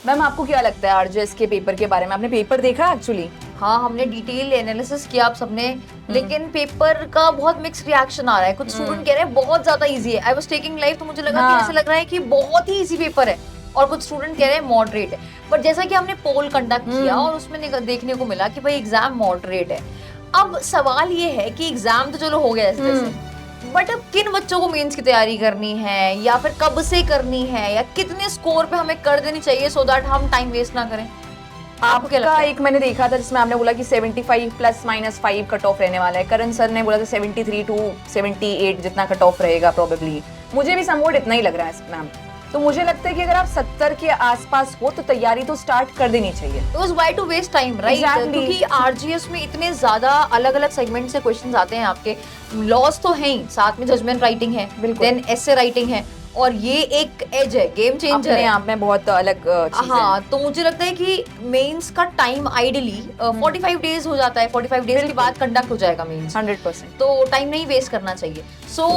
Ma'am आपको क्या लगता है आरजेएस के पेपर के बारे में? आपने पेपर देखा एक्चुअली? हाँ, हमने डिटेल एनालिसिस किया आप सबने, लेकिन पेपर का बहुत मिक्स रिएक्शन आ रहा है। कुछ स्टूडेंट कह रहे हैं बहुत ज्यादा इजी है। आई वाज टेकिंग लाइव, तो मुझे लगा कि ऐसे लग रहा है कि बहुत ही इजी पेपर है, और कुछ स्टूडेंट कह रहे हैं मॉडरेट है। बट जैसा कि हमने पोल कंडक्ट किया और उसमें देखने को मिला कि भाई एग्जाम मॉडरेट है। अब सवाल ये है कि एग्जाम तो चलो हो गया जैसे, बट अब किन बच्चों को मेंस की तैयारी करनी है, या फिर कब से करनी है, या कितने स्कोर पे हमें कर देनी चाहिए सो दैट हम टाइम वेस्ट ना करें? आपको क्या लगता है? एक मैंने देखा था जिसमें आपने बोला कि 75 +-5 कट ऑफ रहने वाला है। करण सर ने बोला था 73 to 78 जितना कट ऑफ रहेगा प्रोबेबली। मुझे भी समवॉट इतना ही लग रहा है मैम। तो मुझे लगता है कि अगर आप 70 के आसपास हो तो तैयारी तो स्टार्ट कर देनी चाहिए। Because why to waste time, right? क्योंकि आरजीएस में इतने ज्यादा अलग अलग सेगमेंट से क्वेश्चंस आते हैं आपके। लॉस तो है ही, साथ में जजमेंट राइटिंग है, देन एसे राइटिंग है, और ये एक एज है, गेम चेंजर है आप में बहुत अलग चीज है। हाँ, तो मुझे लगता है कि मेंस का टाइम आइडियली 45 डेज हो जाता है। 45 डेज के बाद कंडक्ट हो जाएगा मेंस 100%। तो टाइम नहीं वेस्ट करना चाहिए। सो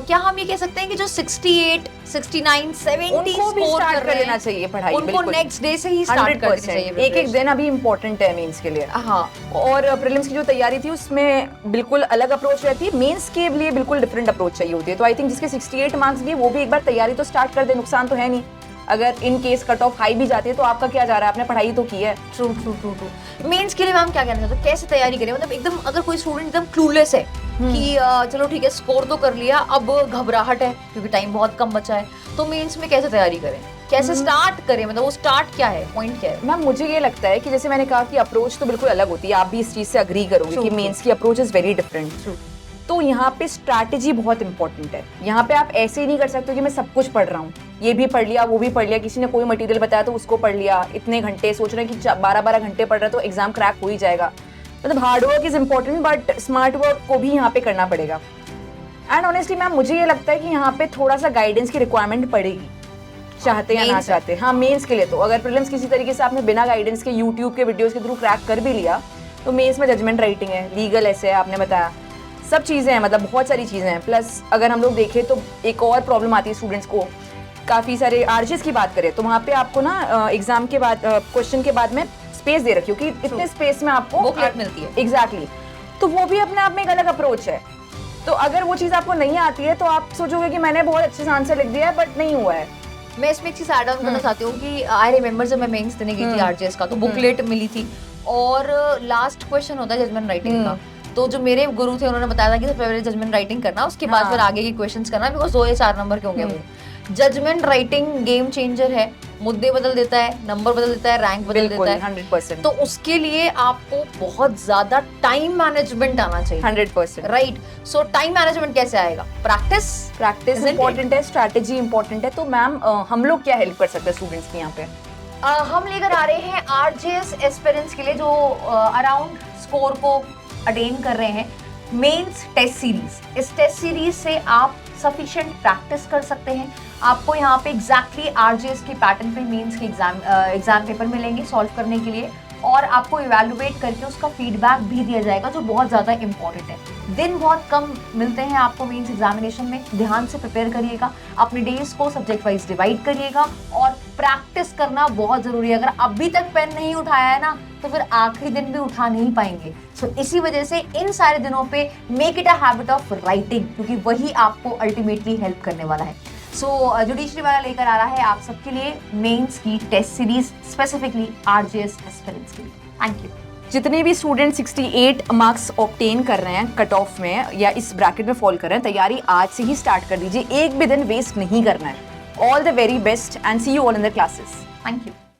क्या हम ये कह सकते हैं कि जो 68, 69, 70 स्कोर कर लेना चाहिए पढ़ाई, उनको नेक्स्ट डे से ही स्टार्ट करनी चाहिए। एक दिन अभी इम्पोर्टेंट है मेंस के लिए। हाँ, और प्रीलिम्स की जो तैयारी थी उसमें बिल्कुल अलग अप्रोच रहती है, मेंस के लिए बिल्कुल डिफरेंट अप्रोच चाहिए होती है। तो आई थिंक जिसके 68 मार्क्स भी है वो भी एक बार तैयारी तो स्टार्ट कर दे, नुकसान तो है नहीं। अगर in case cut off high भी जाती है तो आपका क्या जा रहा है, आपने पढ़ाई तो की है। True true true true. Mains के लिए मैम क्या कहना चाहते हो, कैसे तैयारी करें? मतलब एकदम अगर कोई स्टूडेंट एकदम क्लूलेस है कि चलो ठीक है स्कोर तो कर लिया, अब घबराहट है क्योंकि टाइम बहुत कम बचा है, तो मेंस में कैसे तैयारी करें, कैसे स्टार्ट करें? मतलब वो स्टार्ट क्या है, पॉइंट क्या है? मैम मुझे ये लगता है कि जैसे मैंने कहा कि अप्रोच तो बिल्कुल अलग होती है, आप भी इस चीज से अग्री करोगे कि मेंस की अप्रोच इज वेरी डिफरेंट। तो यहाँ पे स्ट्रैटेजी बहुत इंपॉर्टेंट है। यहाँ पे आप ऐसे ही नहीं कर सकते कि मैं सब कुछ पढ़ रहा हूँ, ये भी पढ़ लिया वो भी पढ़ लिया, किसी ने कोई मटेरियल बताया तो उसको पढ़ लिया, इतने घंटे सोच रहे हैं कि 12-12 घंटे पढ़ रहे तो एग्जाम क्रैक हो ही जाएगा। मतलब hard work is important but smart work को भी यहाँ पे करना पड़ेगा। एंड ऑनेस्टली मैम मुझे ये लगता है कि यहाँ पे थोड़ा सा गाइडेंस की रिक्वायरमेंट पड़ेगी, चाहते या ना चाहते। हाँ, मेंस के लिए तो अगर प्रीलिम्स किसी तरीके से आपने बिना गाइडेंस के यूट्यूब के वीडियोस के थ्रू क्रैक कर भी लिया, तो मेंस में जजमेंट राइटिंग है, लीगल ऐसे है, आपने बताया सब चीज़ें हैं, मतलब बहुत सारी चीज़ें हैं। प्लस अगर हम लोग देखें तो एक और प्रॉब्लम आती है स्टूडेंट्स को, काफ़ी सारे आरजीएस की बात करें तो वहाँ पे आपको ना एग्जाम के बाद क्वेश्चन के बाद में स्पेस दे रखी हो कि इतने स्पेस में आपको बुकलेट मिलती है। एग्जैक्टली। तो वो भी अपने आप में एक अलग अप्रोच है। तो अगर वो चीज़ आपको नहीं आती है तो आप सोचोगे कि मैंने बहुत अच्छे से आंसर लिख दिया है, बट नहीं हुआ है। मैं इसमें एक चीज ऐड ऑन करना चाहती हूँ कि आई रिमेम्बर जब मैं मेंस देने गई थी आरजीएस का, तो बुकलेट मिली थी और लास्ट क्वेश्चन होता है जजमेंट राइटिंग का। तो जो मेरे गुरु थे उन्होंने बताया था कि सबसे पहले जजमेंट राइटिंग करना, उसके बाद फिर आगे के क्वेश्चंस करना, बिकॉज 2 या 4 नंबर के होंगे वो। जजमेंट राइटिंग गेम चेंजर है, मुद्दे बदल देता है, नंबर बदल देता है, रैंक बदल देता है 100%। तो उसके लिए आपको बहुत ज्यादा टाइम मैनेजमेंट आना चाहिए 100%। राइट। सो टाइम मैनेजमेंट कैसे आएगा? प्रैक्टिस इंपॉर्टेंट है, स्ट्रैटेजी इंपॉर्टेंट है। तो मैम हम लोग क्या हेल्प कर सकते हैं स्टूडेंट्स की यहाँ पे? हम लेकर आ रहे हैं आरजीएस एस्पिरेंट्स के लिए जो अराउंड स्कोर को अटेन कर रहे हैं मेंस टेस्ट सीरीज। इस टेस्ट सीरीज से आप सफिशिएंट प्रैक्टिस कर सकते हैं। आपको यहाँ पे एग्जैक्टली आरजीएस के पैटर्न पे मेंस के एग्जाम पेपर मिलेंगे सॉल्व करने के लिए, और आपको इवैल्यूएट करके उसका फीडबैक भी दिया जाएगा जो बहुत ज़्यादा इंपॉर्टेंट है। दिन बहुत कम मिलते हैं आपको मेंस एग्जामिनेशन में, ध्यान से प्रिपेयर करिएगा, अपने डेज को सब्जेक्ट वाइज डिवाइड करिएगा और प्रैक्टिस करना बहुत ज़रूरी है। अगर अभी तक पेन नहीं उठाया है ना तो फिर आखिरी दिन भी उठा नहीं पाएंगे। सो इसी वजह से इन सारे दिनों पे make it a habit of writing, क्योंकि वही आपको अल्टीमेटली हेल्प करने वाला है। सो जुडिशरी वाला लेकर आ रहा है आप सबके लिए मेंस की test series, specifically RGS aspirants के लिए। Thank you. जितने भी स्टूडेंट 68 मार्क्स ऑब्टेन कर रहे हैं कट ऑफ में या इस ब्रैकेट में फॉल कर रहे हैं, तैयारी आज से ही स्टार्ट कर दीजिए, एक भी दिन वेस्ट नहीं करना है। All the very best and see you all in the classes. Thank you.